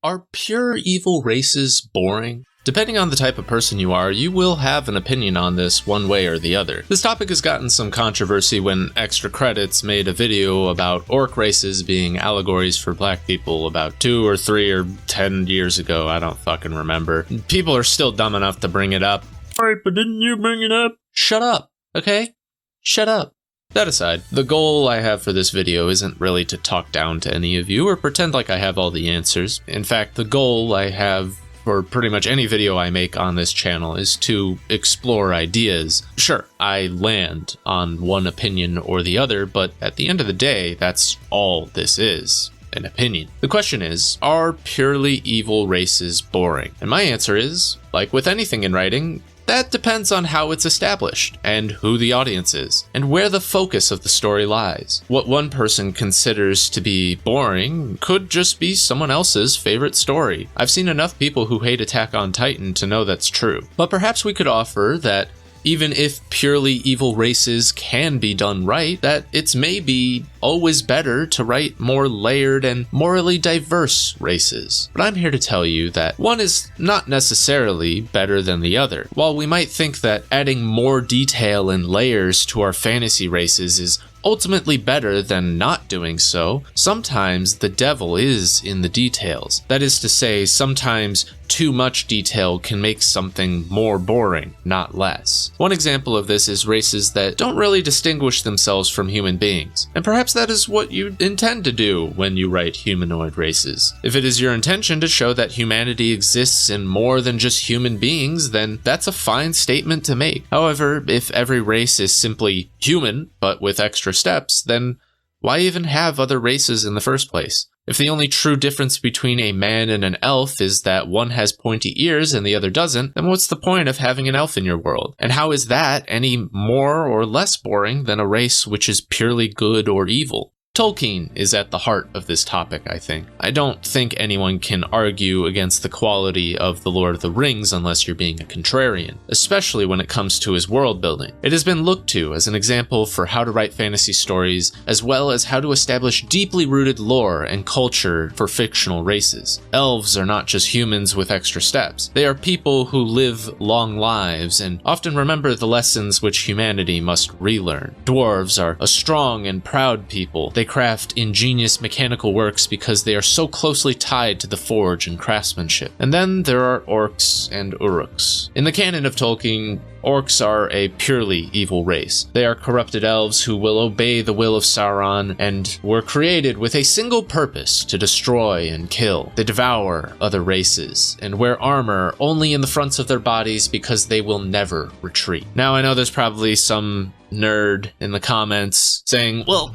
Are pure evil races boring? Depending on the type of person you are, you will have an opinion on this one way or the other. This topic has gotten some controversy when Extra Credits made a video about orc races being allegories for black people about 2 or 3 or 10 years ago. I don't fucking remember. People are still dumb enough to bring it up. Alright, but didn't you bring it up? Shut up, okay? Shut up. That aside, the goal I have for this video isn't really to talk down to any of you or pretend like I have all the answers. In fact, the goal I have for pretty much any video I make on this channel is to explore ideas. Sure, I land on one opinion or the other, but at the end of the day, that's all this is. An opinion. The question is, are purely evil races boring? And my answer is, like with anything in writing, that depends on how it's established, and who the audience is, and where the focus of the story lies. What one person considers to be boring could just be someone else's favorite story. I've seen enough people who hate Attack on Titan to know that's true. But perhaps we could offer that even if purely evil races can be done right, that it's maybe always better to write more layered and morally diverse races. But I'm here to tell you that one is not necessarily better than the other. While we might think that adding more detail and layers to our fantasy races is ultimately better than not doing so, sometimes the devil is in the details. That is to say, sometimes too much detail can make something more boring, not less. One example of this is races that don't really distinguish themselves from human beings. And perhaps that is what you intend to do when you write humanoid races. If it is your intention to show that humanity exists in more than just human beings, then that's a fine statement to make. However, if every race is simply human, but with extra steps, then why even have other races in the first place? If the only true difference between a man and an elf is that one has pointy ears and the other doesn't, then what's the point of having an elf in your world? And how is that any more or less boring than a race which is purely good or evil? Tolkien is at the heart of this topic, I think. I don't think anyone can argue against the quality of The Lord of the Rings unless you're being a contrarian, especially when it comes to his world building. It has been looked to as an example for how to write fantasy stories, as well as how to establish deeply rooted lore and culture for fictional races. Elves are not just humans with extra steps. They are people who live long lives and often remember the lessons which humanity must relearn. Dwarves are a strong and proud people. They craft ingenious mechanical works because they are so closely tied to the forge and craftsmanship. And then there are orcs and uruks. In the canon of Tolkien, orcs are a purely evil race. They are corrupted elves who will obey the will of Sauron and were created with a single purpose: to destroy and kill. They devour other races and wear armor only in the fronts of their bodies because they will never retreat. Now, I know there's probably some nerd in the comments saying, well,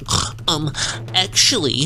actually,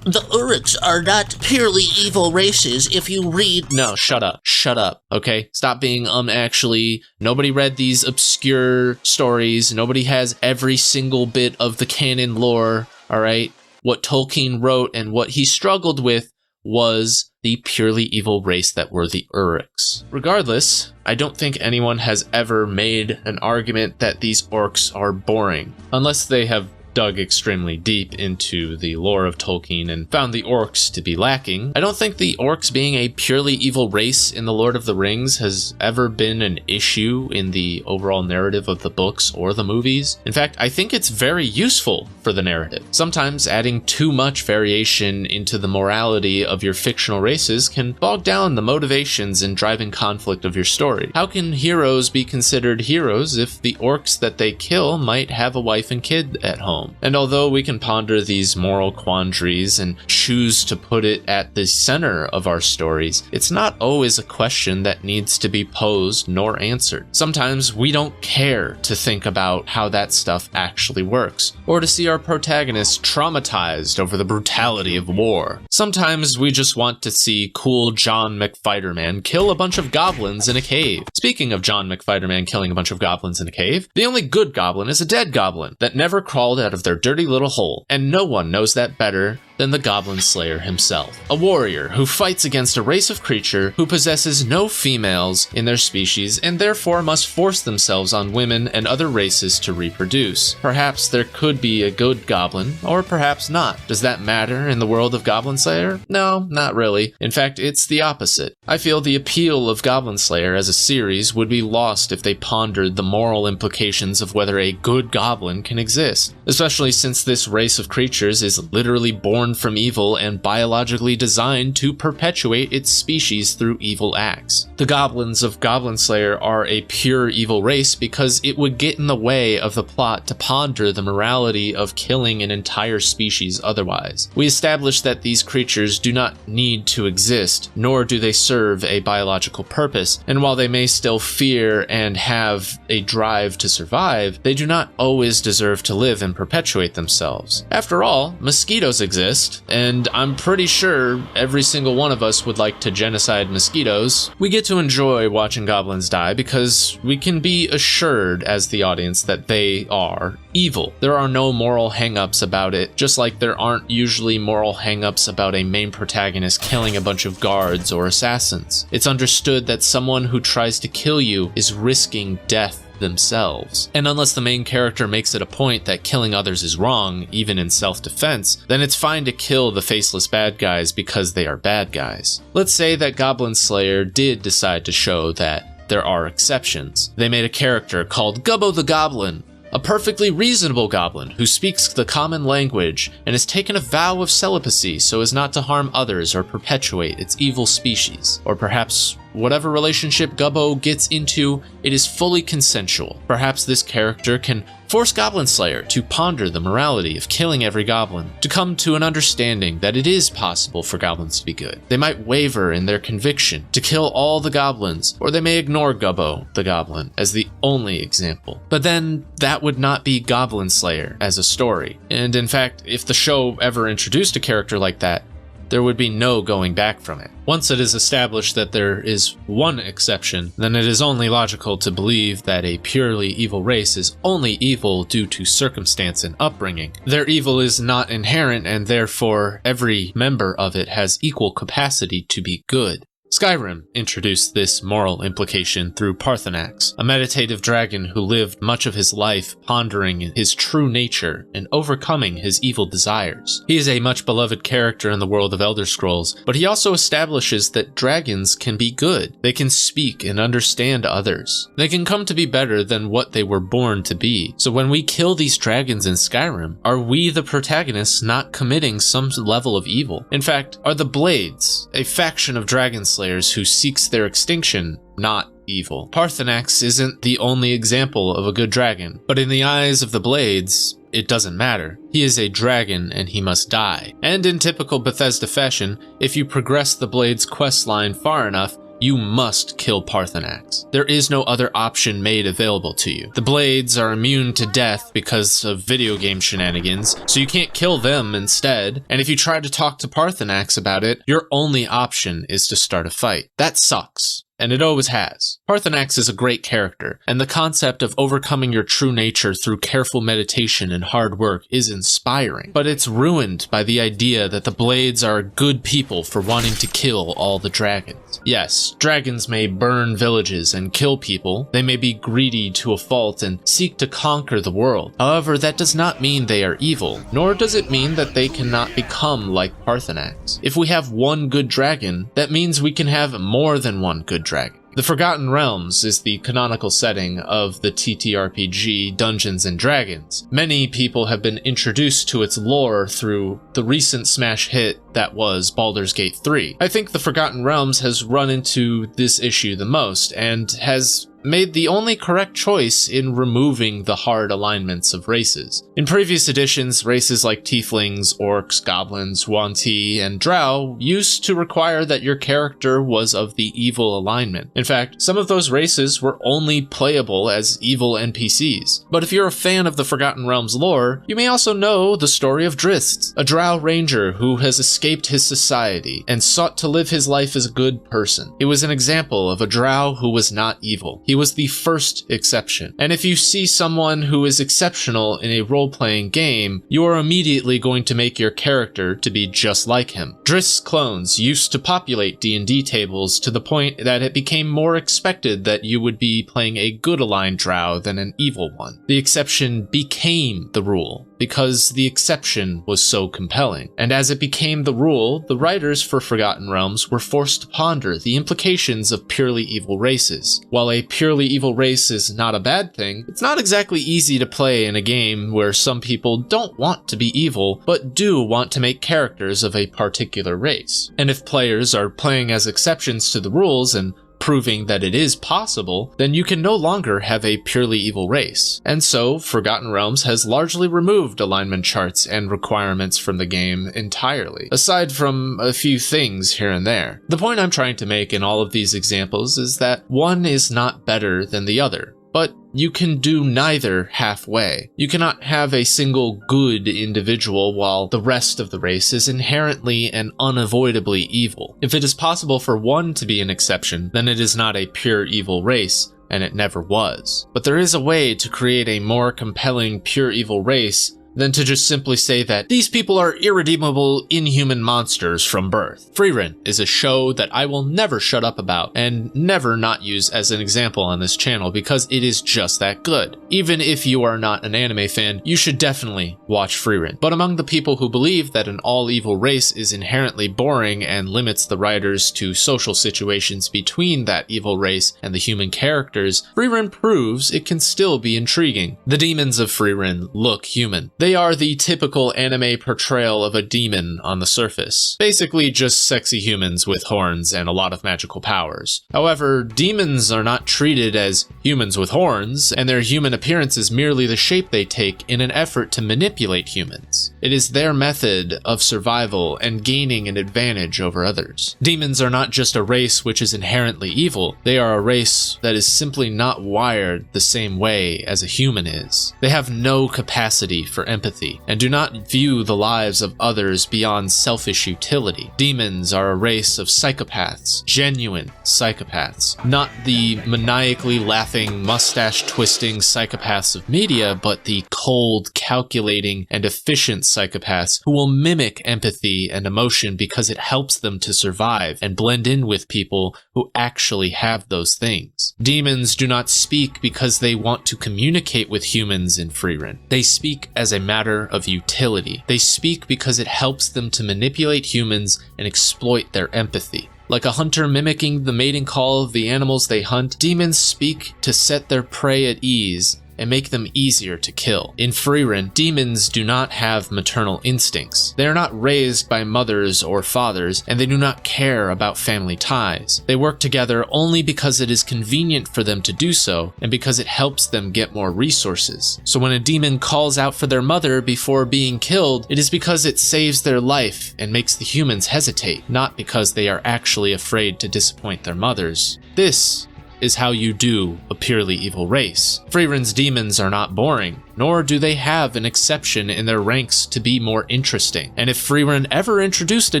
the Uruks are not purely evil races if you read... No, shut up, okay? Stop being, actually. Nobody read these obscure stories. Nobody has every single bit of the canon lore, alright? What Tolkien wrote and what he struggled with was the purely evil race that were the Uruks. Regardless, I don't think anyone has ever made an argument that these orcs are boring, unless they have dug extremely deep into the lore of Tolkien and found the orcs to be lacking. I don't think the orcs being a purely evil race in The Lord of the Rings has ever been an issue in the overall narrative of the books or the movies. In fact, I think it's very useful for the narrative. Sometimes adding too much variation into the morality of your fictional races can bog down the motivations and driving conflict of your story. How can heroes be considered heroes if the orcs that they kill might have a wife and kid at home? And although we can ponder these moral quandaries and choose to put it at the center of our stories, it's not always a question that needs to be posed nor answered. Sometimes we don't care to think about how that stuff actually works, or to see our protagonists traumatized over the brutality of war. Sometimes we just want to see cool John McFighterman kill a bunch of goblins in a cave. Speaking of John McFighterman killing a bunch of goblins in a cave, the only good goblin is a dead goblin that never crawled out of their dirty little hole, and no one knows that better than the Goblin Slayer himself. A warrior who fights against a race of creature who possesses no females in their species and therefore must force themselves on women and other races to reproduce. Perhaps there could be a good goblin, or perhaps not. Does that matter in the world of Goblin Slayer? No, not really. In fact, it's the opposite. I feel the appeal of Goblin Slayer as a series would be lost if they pondered the moral implications of whether a good goblin can exist, especially since this race of creatures is literally born from evil and biologically designed to perpetuate its species through evil acts. The goblins of Goblin Slayer are a pure evil race because it would get in the way of the plot to ponder the morality of killing an entire species otherwise. We established that these creatures do not need to exist, nor do they serve a biological purpose, and while they may still fear and have a drive to survive, they do not always deserve to live and perpetuate themselves. After all, mosquitoes exist, and I'm pretty sure every single one of us would like to genocide mosquitoes. We get to enjoy watching goblins die because we can be assured as the audience that they are evil. There are no moral hang-ups about it, just like there aren't usually moral hang-ups about a main protagonist killing a bunch of guards or assassins. It's understood that someone who tries to kill you is risking death themselves. And unless the main character makes it a point that killing others is wrong, even in self-defense, then it's fine to kill the faceless bad guys because they are bad guys. Let's say that Goblin Slayer did decide to show that there are exceptions. They made a character called Gubbo the Goblin, a perfectly reasonable goblin who speaks the common language and has taken a vow of celibacy so as not to harm others or perpetuate its evil species. Or perhaps whatever relationship Gubbo gets into, it is fully consensual. Perhaps this character can force Goblin Slayer to ponder the morality of killing every goblin, to come to an understanding that it is possible for goblins to be good. They might waver in their conviction to kill all the goblins, or they may ignore Gubbo the Goblin as the only example. But then that would not be Goblin Slayer as a story. And in fact, if the show ever introduced a character like that, there would be no going back from it. Once it is established that there is one exception, then it is only logical to believe that a purely evil race is only evil due to circumstance and upbringing. Their evil is not inherent, and therefore every member of it has equal capacity to be good. Skyrim introduced this moral implication through Paarthurnax, a meditative dragon who lived much of his life pondering his true nature and overcoming his evil desires. He is a much beloved character in the world of Elder Scrolls, but he also establishes that dragons can be good. They can speak and understand others. They can come to be better than what they were born to be. So when we kill these dragons in Skyrim, are we the protagonists not committing some level of evil? In fact, are the Blades, a faction of dragon slayers who seeks their extinction, not evil? Paarthurnax isn't the only example of a good dragon, but in the eyes of the Blades, it doesn't matter. He is a dragon and he must die. And in typical Bethesda fashion, if you progress the Blades questline far enough, you must kill Paarthurnax. There is no other option made available to you. The Blades are immune to death because of video game shenanigans, so you can't kill them instead. And if you try to talk to Paarthurnax about it, your only option is to start a fight. That sucks. And it always has. Paarthurnax is a great character, and the concept of overcoming your true nature through careful meditation and hard work is inspiring. But it's ruined by the idea that the Blades are good people for wanting to kill all the dragons. Yes, dragons may burn villages and kill people. They may be greedy to a fault and seek to conquer the world. However, that does not mean they are evil, nor does it mean that they cannot become like Paarthurnax. If we have one good dragon, that means we can have more than one good dragon. The Forgotten Realms is the canonical setting of the TTRPG Dungeons & Dragons. Many people have been introduced to its lore through the recent smash hit that was Baldur's Gate 3. I think the Forgotten Realms has run into this issue the most, and has made the only correct choice in removing the hard alignments of races. In previous editions, races like Tieflings, Orcs, Goblins, Yuan-Ti, and Drow used to require that your character was of the evil alignment. In fact, some of those races were only playable as evil NPCs. But if you're a fan of the Forgotten Realms lore, you may also know the story of Drizzt, a Drow ranger who has escaped his society and sought to live his life as a good person. It was an example of a Drow who was not evil. He He was the first exception. And if you see someone who is exceptional in a role-playing game, you are immediately going to make your character to be just like him. Driss clones used to populate D&D tables to the point that it became more expected that you would be playing a good aligned drow than an evil one. The exception became the rule because the exception was so compelling. And as it became the rule, the writers for Forgotten Realms were forced to ponder the implications of purely evil races. While a purely evil race is not a bad thing, it's not exactly easy to play in a game where some people don't want to be evil, but do want to make characters of a particular race. And if players are playing as exceptions to the rules and proving that it is possible, then you can no longer have a purely evil race. And so, Forgotten Realms has largely removed alignment charts and requirements from the game entirely, aside from a few things here and there. The point I'm trying to make in all of these examples is that one is not better than the other, but you can do neither halfway. You cannot have a single good individual while the rest of the race is inherently and unavoidably evil. If it is possible for one to be an exception, then it is not a pure evil race, and it never was. But there is a way to create a more compelling pure evil race than to just simply say that these people are irredeemable, inhuman monsters from birth. Frieren is a show that I will never shut up about and never not use as an example on this channel because it is just that good. Even if you are not an anime fan, you should definitely watch Frieren. But among the people who believe that an all-evil race is inherently boring and limits the writers to social situations between that evil race and the human characters, Frieren proves it can still be intriguing. The demons of Frieren look human. They are the typical anime portrayal of a demon on the surface. Basically just sexy humans with horns and a lot of magical powers. However, demons are not treated as humans with horns, and their human appearance is merely the shape they take in an effort to manipulate humans. It is their method of survival and gaining an advantage over others. Demons are not just a race which is inherently evil, they are a race that is simply not wired the same way as a human is. They have no capacity for empathy, and do not view the lives of others beyond selfish utility. Demons are a race of psychopaths, genuine psychopaths. Not the maniacally laughing, mustache-twisting psychopaths of media, but the cold, calculating, and efficient psychopaths who will mimic empathy and emotion because it helps them to survive and blend in with people who actually have those things. Demons do not speak because they want to communicate with humans in Frieren. They speak as a matter of utility. They speak because it helps them to manipulate humans and exploit their empathy. Like a hunter mimicking the mating call of the animals they hunt, demons speak to set their prey at ease and make them easier to kill. In Frieren, demons do not have maternal instincts. They are not raised by mothers or fathers, and they do not care about family ties. They work together only because it is convenient for them to do so, and because it helps them get more resources. So when a demon calls out for their mother before being killed, it is because it saves their life and makes the humans hesitate, not because they are actually afraid to disappoint their mothers. This is how you do a purely evil race. Frieren's demons are not boring, nor do they have an exception in their ranks to be more interesting. And if Frieren ever introduced a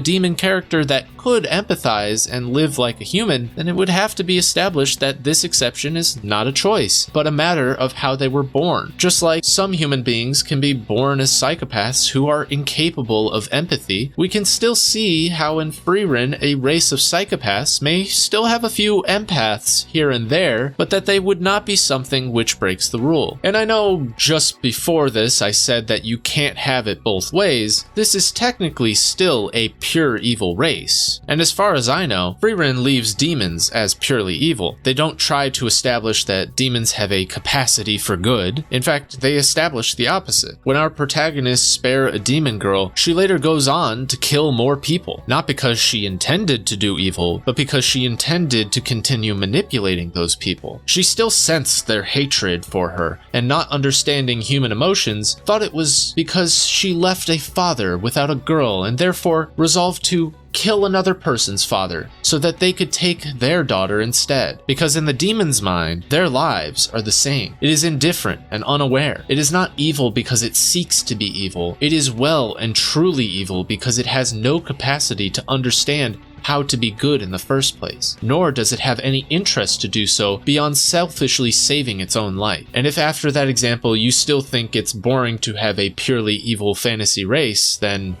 demon character that could empathize and live like a human, then it would have to be established that this exception is not a choice, but a matter of how they were born. Just like some human beings can be born as psychopaths who are incapable of empathy, we can still see how in Frieren a race of psychopaths may still have a few empaths here and there, but that they would not be something which breaks the rule. And I know just before this I said that you can't have it both ways. This is technically still a pure evil race. And as far as I know, Frieren leaves demons as purely evil. They don't try to establish that demons have a capacity for good. In fact, they establish the opposite. When our protagonists spare a demon girl, she later goes on to kill more people. Not because she intended to do evil, but because she intended to continue manipulating those people. She still sensed their hatred for her, and not understanding human emotions, thought it was because she left a father without a girl and therefore resolved to kill another person's father so that they could take their daughter instead. Because in the demon's mind, their lives are the same. It is indifferent and unaware. It is not evil because it seeks to be evil. It is well and truly evil because it has no capacity to understand how to be good in the first place, nor does it have any interest to do so beyond selfishly saving its own life. And if after that example you still think it's boring to have a purely evil fantasy race, then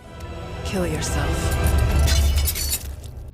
kill yourself.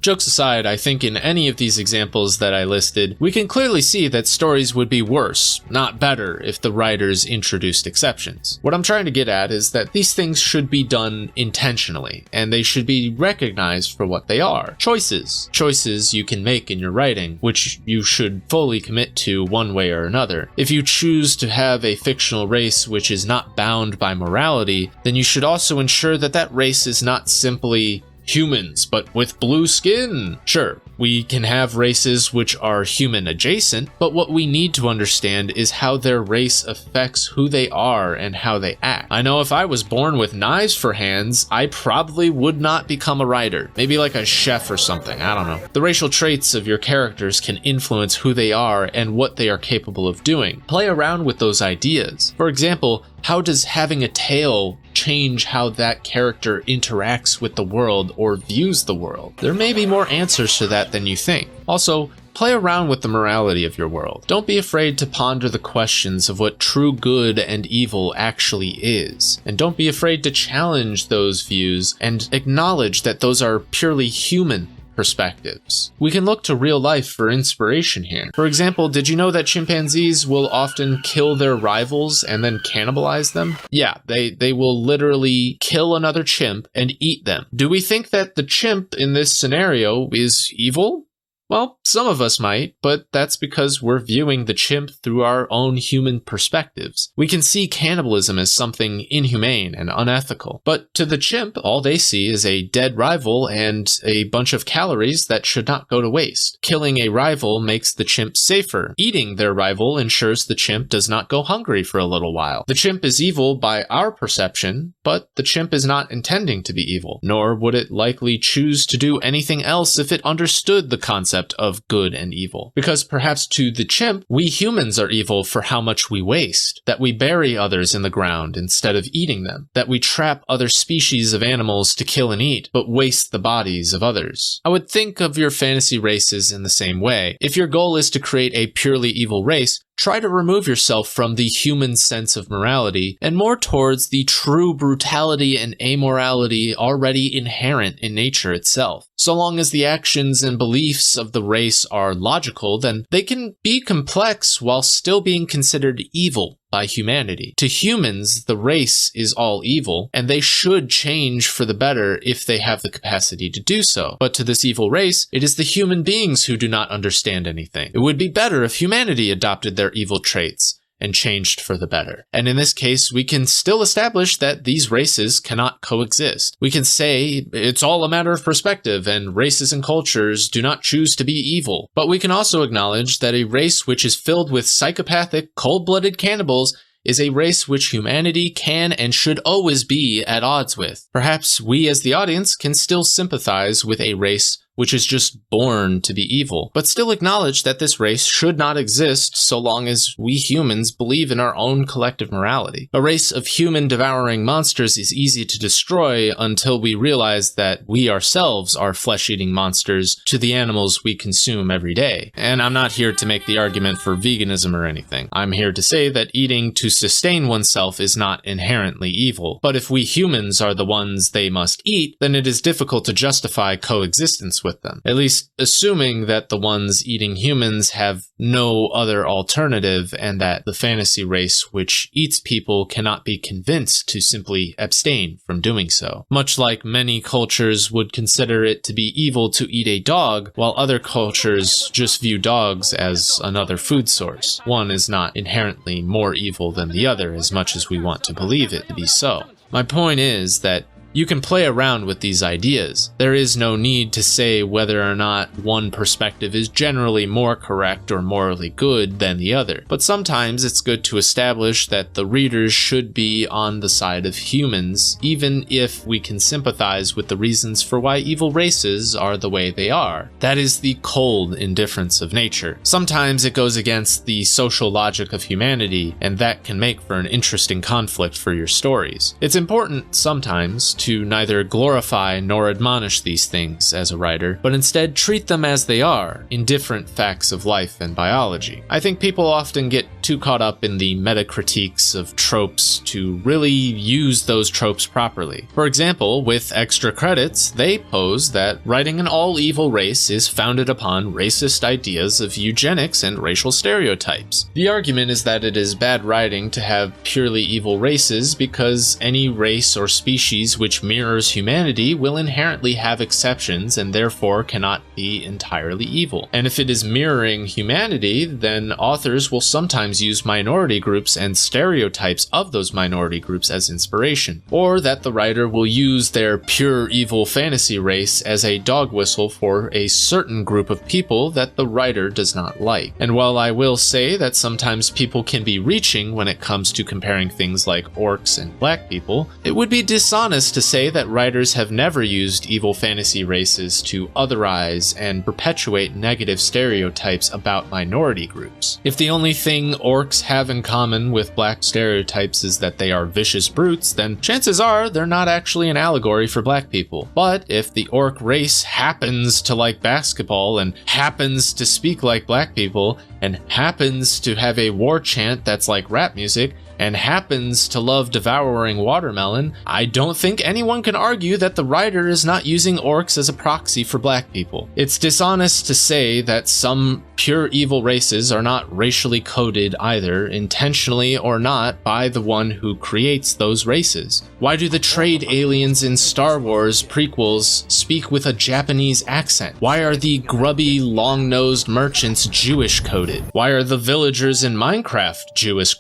Jokes aside, I think in any of these examples that I listed, we can clearly see that stories would be worse, not better, if the writers introduced exceptions. What I'm trying to get at is that these things should be done intentionally, and they should be recognized for what they are. Choices. Choices you can make in your writing, which you should fully commit to one way or another. If you choose to have a fictional race which is not bound by morality, then you should also ensure that that race is not simply humans, but with blue skin. Sure, we can have races which are human adjacent, but what we need to understand is how their race affects who they are and how they act. I know if I was born with knives for hands, I probably would not become a writer. Maybe like a chef or something, I don't know. The racial traits of your characters can influence who they are and what they are capable of doing. Play around with those ideas. For example, how does having a tail change how that character interacts with the world or views the world? There may be more answers to that than you think. Also, play around with the morality of your world. Don't be afraid to ponder the questions of what true good and evil actually is. And don't be afraid to challenge those views and acknowledge that those are purely human perspectives. We can look to real life for inspiration here. For example, did you know that chimpanzees will often kill their rivals and then cannibalize them? Yeah, they will literally kill another chimp and eat them. Do we think that the chimp in this scenario is evil? Well, some of us might, but that's because we're viewing the chimp through our own human perspectives. We can see cannibalism as something inhumane and unethical, but to the chimp, all they see is a dead rival and a bunch of calories that should not go to waste. Killing a rival makes the chimp safer. Eating their rival ensures the chimp does not go hungry for a little while. The chimp is evil by our perception, but the chimp is not intending to be evil, nor would it likely choose to do anything else if it understood the concept of good and evil. Because perhaps to the chimp, we humans are evil for how much we waste, that we bury others in the ground instead of eating them, that we trap other species of animals to kill and eat, but waste the bodies of others. I would think of your fantasy races in the same way. If your goal is to create a purely evil race, try to remove yourself from the human sense of morality and more towards the true brutality and amorality already inherent in nature itself. So long as the actions and beliefs of the race are logical, then they can be complex while still being considered evil by humanity. To humans, the race is all evil, and they should change for the better if they have the capacity to do so. But to this evil race, it is the human beings who do not understand anything. It would be better if humanity adopted their evil traits and changed for the better. And in this case, we can still establish that these races cannot coexist. We can say it's all a matter of perspective and races and cultures do not choose to be evil. But we can also acknowledge that a race which is filled with psychopathic, cold-blooded cannibals is a race which humanity can and should always be at odds with. Perhaps we as the audience can still sympathize with a race which is just born to be evil, but still acknowledge that this race should not exist so long as we humans believe in our own collective morality. A race of human-devouring monsters is easy to destroy until we realize that we ourselves are flesh-eating monsters to the animals we consume every day. And I'm not here to make the argument for veganism or anything. I'm here to say that eating to sustain oneself is not inherently evil, but if we humans are the ones they must eat, then it is difficult to justify coexistence with them. At least assuming that the ones eating humans have no other alternative and that the fantasy race which eats people cannot be convinced to simply abstain from doing so. Much like many cultures would consider it to be evil to eat a dog, while other cultures just view dogs as another food source. One is not inherently more evil than the other as much as we want to believe it to be so. My point is that you can play around with these ideas. There is no need to say whether or not one perspective is generally more correct or morally good than the other, but sometimes it's good to establish that the readers should be on the side of humans, even if we can sympathize with the reasons for why evil races are the way they are. That is the cold indifference of nature. Sometimes it goes against the social logic of humanity, and that can make for an interesting conflict for your stories. It's important sometimes to neither glorify nor admonish these things as a writer, but instead treat them as they are, indifferent facts of life and biology. I think people often get too caught up in the meta-critiques of tropes to really use those tropes properly. For example, with extra credits, they pose that writing an all-evil race is founded upon racist ideas of eugenics and racial stereotypes. The argument is that it is bad writing to have purely evil races because any race or species which mirrors humanity will inherently have exceptions and therefore cannot be entirely evil. And if it is mirroring humanity, then authors will sometimes use minority groups and stereotypes of those minority groups as inspiration, or that the writer will use their pure evil fantasy race as a dog whistle for a certain group of people that the writer does not like. And while I will say that sometimes people can be reaching when it comes to comparing things like orcs and black people, it would be dishonest to say that writers have never used evil fantasy races to otherize and perpetuate negative stereotypes about minority groups. If the only thing orcs have in common with black stereotypes is that they are vicious brutes, then chances are they're not actually an allegory for black people. But if the orc race happens to like basketball and happens to speak like black people and happens to have a war chant that's like rap music, and happens to love devouring watermelon, I don't think anyone can argue that the writer is not using orcs as a proxy for black people. It's dishonest to say that some pure evil races are not racially coded either, intentionally or not, by the one who creates those races. Why do the trade aliens in Star Wars prequels speak with a Japanese accent? Why are the grubby, long-nosed merchants Jewish coded? Why are the villagers in Minecraft Jewish?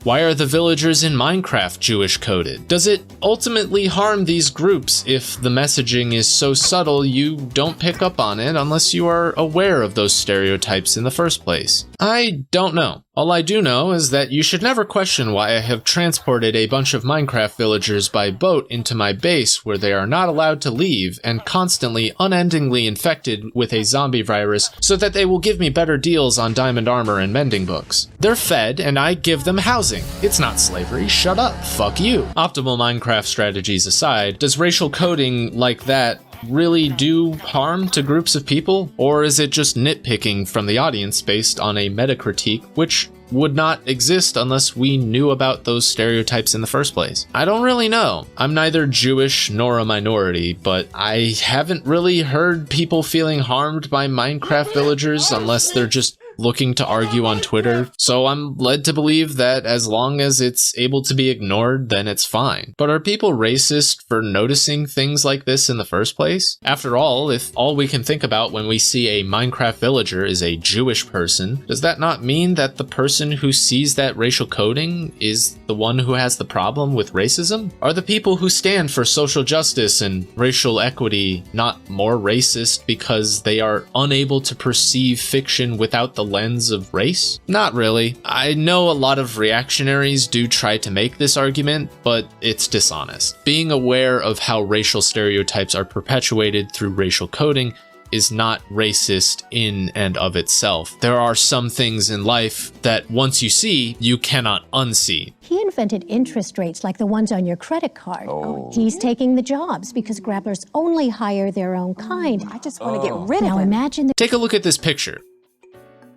Why are the villagers in Minecraft Jewish coded? Does it ultimately harm these groups if the messaging is so subtle you don't pick up on it unless you are aware of those stereotypes in the first place? I don't know. All I do know is that you should never question why I have transported a bunch of Minecraft villagers by boat into my base where they are not allowed to leave and constantly unendingly infected with a zombie virus so that they will give me better deals on diamond armor and mending books. They're fed and I give them housing. It's not slavery. Shut up. Fuck you. Optimal Minecraft strategies aside, does racial coding like that really do harm to groups of people? Or is it just nitpicking from the audience based on a meta-critique, which would not exist unless we knew about those stereotypes in the first place? I don't really know. I'm neither Jewish nor a minority, but I haven't really heard people feeling harmed by Minecraft villagers unless they're just looking to argue on Twitter, so I'm led to believe that as long as it's able to be ignored, then it's fine. But are people racist for noticing things like this in the first place? After all, if all we can think about when we see a Minecraft villager is a Jewish person, does that not mean that the person who sees that racial coding is the one who has the problem with racism? Are the people who stand for social justice and racial equity not more racist because they are unable to perceive fiction without the lens of race? Not really. I know a lot of reactionaries do try to make this argument, but it's dishonest. Being aware of how racial stereotypes are perpetuated through racial coding is not racist in and of itself. There are some things in life that once you see, you cannot unsee. He invented interest rates like the ones on your credit card. He's taking the jobs because grapplers only hire their own kind. I just want to get rid of Now him. imagine Take a look at this picture.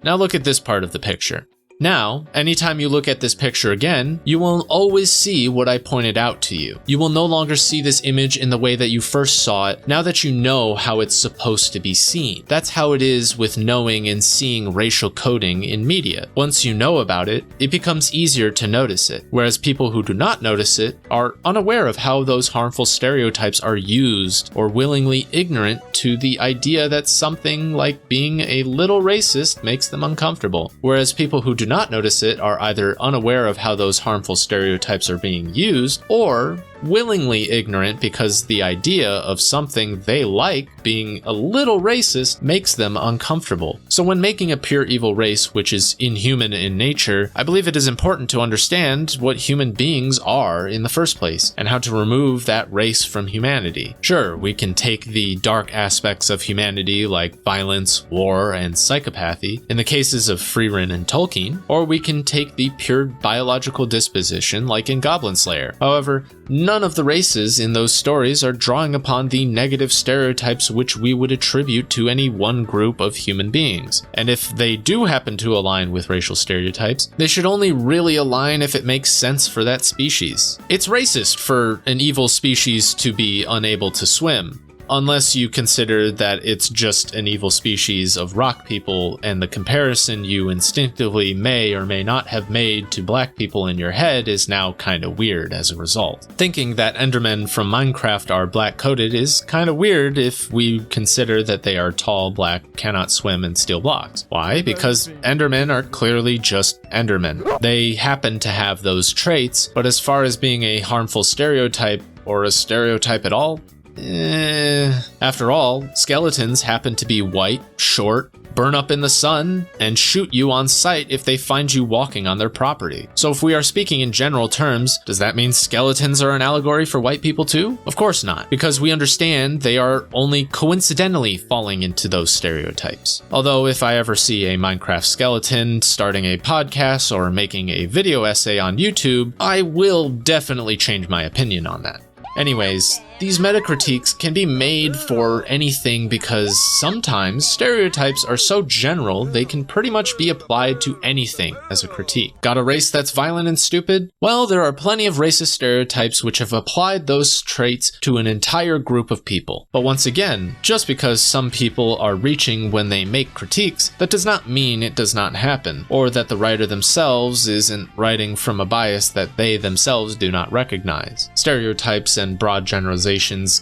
Now look at this part of the picture. Now, anytime you look at this picture again, you will always see what I pointed out to you. You will no longer see this image in the way that you first saw it, now that you know how it's supposed to be seen. That's how it is with knowing and seeing racial coding in media. Once you know about it, it becomes easier to notice it, whereas people who do not notice it are unaware of how those harmful stereotypes are used or willingly ignorant to the idea that something like being a little racist makes them uncomfortable, whereas people who do not notice it are either unaware of how those harmful stereotypes are being used or willingly ignorant because the idea of something they like being a little racist makes them uncomfortable. So when making a pure evil race which is inhuman in nature, I believe it is important to understand what human beings are in the first place and how to remove that race from humanity. Sure, we can take the dark aspects of humanity like violence, war, and psychopathy in the cases of Frieren and Tolkien, or we can take the pure biological disposition like in Goblin Slayer. However, none of the races in those stories are drawing upon the negative stereotypes which we would attribute to any one group of human beings. And if they do happen to align with racial stereotypes, they should only really align if it makes sense for that species. It's racist for an evil species to be unable to swim, unless you consider that it's just an evil species of rock people, and the comparison you instinctively may or may not have made to black people in your head is now kinda weird as a result. Thinking that Endermen from Minecraft are black-coated is kinda weird if we consider that they are tall, black, cannot swim, and steal blocks. Why? Because Endermen are clearly just Endermen. They happen to have those traits, but as far as being a harmful stereotype, or a stereotype at all, after all, skeletons happen to be white, short, burn up in the sun, and shoot you on sight if they find you walking on their property. So if we are speaking in general terms, does that mean skeletons are an allegory for white people too? Of course not, because we understand they are only coincidentally falling into those stereotypes. Although if I ever see a Minecraft skeleton starting a podcast or making a video essay on YouTube, I will definitely change my opinion on that. Anyways, these metacritiques can be made for anything because sometimes stereotypes are so general they can pretty much be applied to anything as a critique. Got a race that's violent and stupid? Well, there are plenty of racist stereotypes which have applied those traits to an entire group of people. But once again, just because some people are reaching when they make critiques, that does not mean it does not happen, or that the writer themselves isn't writing from a bias that they themselves do not recognize. Stereotypes and broad generalizations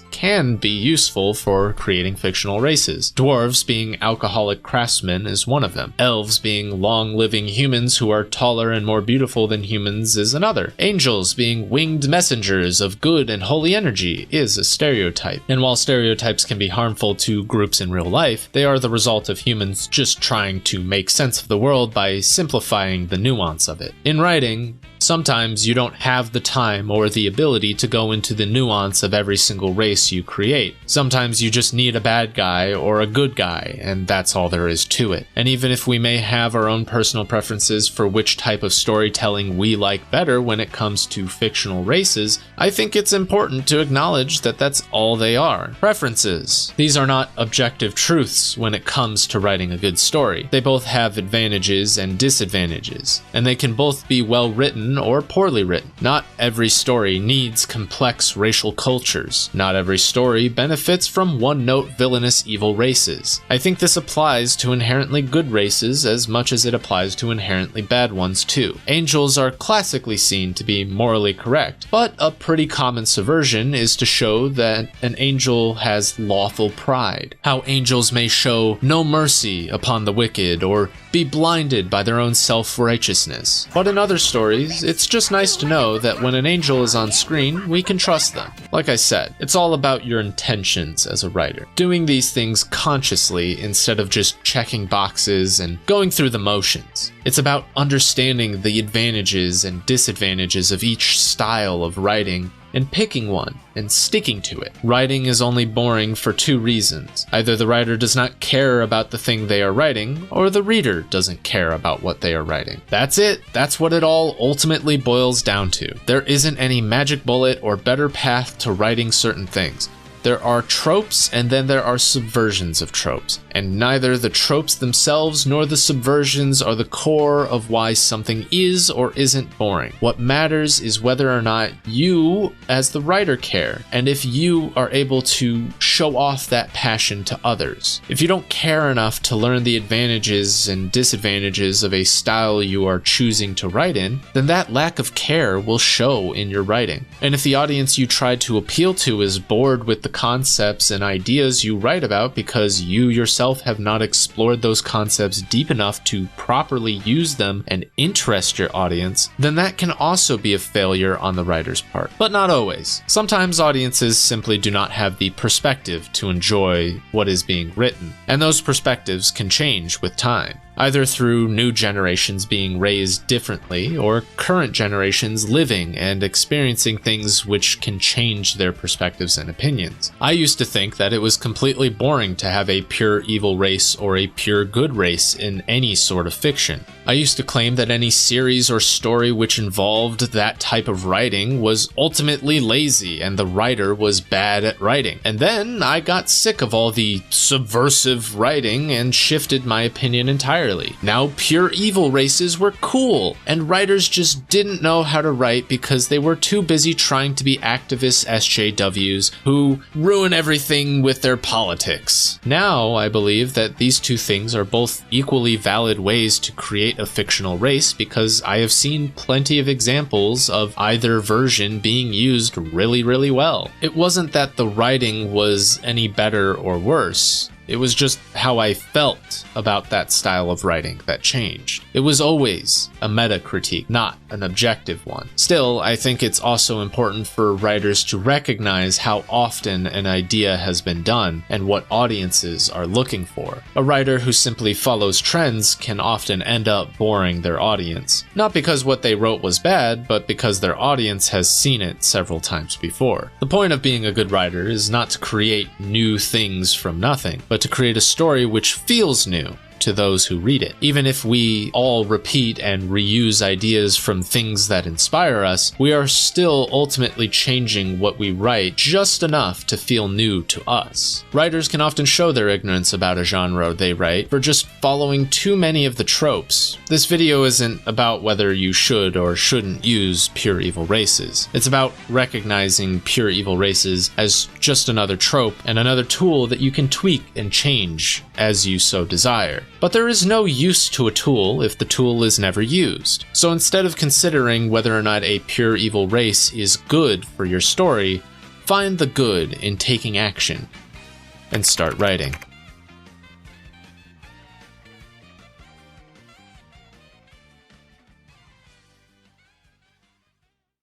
can be useful for creating fictional races. Dwarves being alcoholic craftsmen is one of them. Elves being long-living humans who are taller and more beautiful than humans is another. Angels being winged messengers of good and holy energy is a stereotype. And while stereotypes can be harmful to groups in real life, they are the result of humans just trying to make sense of the world by simplifying the nuance of it. In writing, sometimes you don't have the time or the ability to go into the nuance of every single race you create. Sometimes you just need a bad guy or a good guy, and that's all there is to it. And even if we may have our own personal preferences for which type of storytelling we like better when it comes to fictional races, I think it's important to acknowledge that that's all they are. Preferences. These are not objective truths when it comes to writing a good story. They both have advantages and disadvantages, and they can both be well written or poorly written. Not every story needs complex racial cultures. Not every story benefits from one-note villainous evil races. I think this applies to inherently good races as much as it applies to inherently bad ones too. Angels are classically seen to be morally correct, but a pretty common subversion is to show that an angel has lawful pride. How angels may show no mercy upon the wicked or be blinded by their own self-righteousness. But in other stories, it's just nice to know that when an angel is on screen, we can trust them. Like I said, it's all about your intentions as a writer. Doing these things consciously instead of just checking boxes and going through the motions. It's about understanding the advantages and disadvantages of each style of writing and picking one and sticking to it. Writing is only boring for two reasons. Either the writer does not care about the thing they are writing, or the reader doesn't care about what they are writing. That's it. That's what it all ultimately boils down to. There isn't any magic bullet or better path to writing certain things. There are tropes and then there are subversions of tropes. And neither the tropes themselves nor the subversions are the core of why something is or isn't boring. What matters is whether or not you, as the writer, care, and if you are able to show off that passion to others. If you don't care enough to learn the advantages and disadvantages of a style you are choosing to write in, then that lack of care will show in your writing. And if the audience you tried to appeal to is bored with the concepts and ideas you write about because you yourself have not explored those concepts deep enough to properly use them and interest your audience, then that can also be a failure on the writer's part. But not always. Sometimes audiences simply do not have the perspective to enjoy what is being written, and those perspectives can change with time. either through new generations being raised differently or current generations living and experiencing things which can change their perspectives and opinions. I used to think that it was completely boring to have a pure evil race or a pure good race in any sort of fiction. I used to claim that any series or story which involved that type of writing was ultimately lazy and the writer was bad at writing. And then I got sick of all the subversive writing and shifted my opinion entirely. Now pure evil races were cool, and writers just didn't know how to write because they were too busy trying to be activist SJWs who ruin everything with their politics. Now I believe that these two things are both equally valid ways to create a fictional race because I have seen plenty of examples of either version being used really, really well. It wasn't that the writing was any better or worse. It was just how I felt about that style of writing that changed. It was always a meta critique, not an objective one. Still, I think it's also important for writers to recognize how often an idea has been done and what audiences are looking for. A writer who simply follows trends can often end up boring their audience. Not because what they wrote was bad, but because their audience has seen it several times before. The point of being a good writer is not to create new things from nothing, but to create a story which feels new to those who read it. Even if we all repeat and reuse ideas from things that inspire us, we are still ultimately changing what we write just enough to feel new to us. Writers can often show their ignorance about a genre they write for just following too many of the tropes. This video isn't about whether you should or shouldn't use pure evil races. It's about recognizing pure evil races as just another trope and another tool that you can tweak and change as you so desire. But there is no use to a tool if the tool is never used. So instead of considering whether or not a pure evil race is good for your story, find the good in taking action and start writing.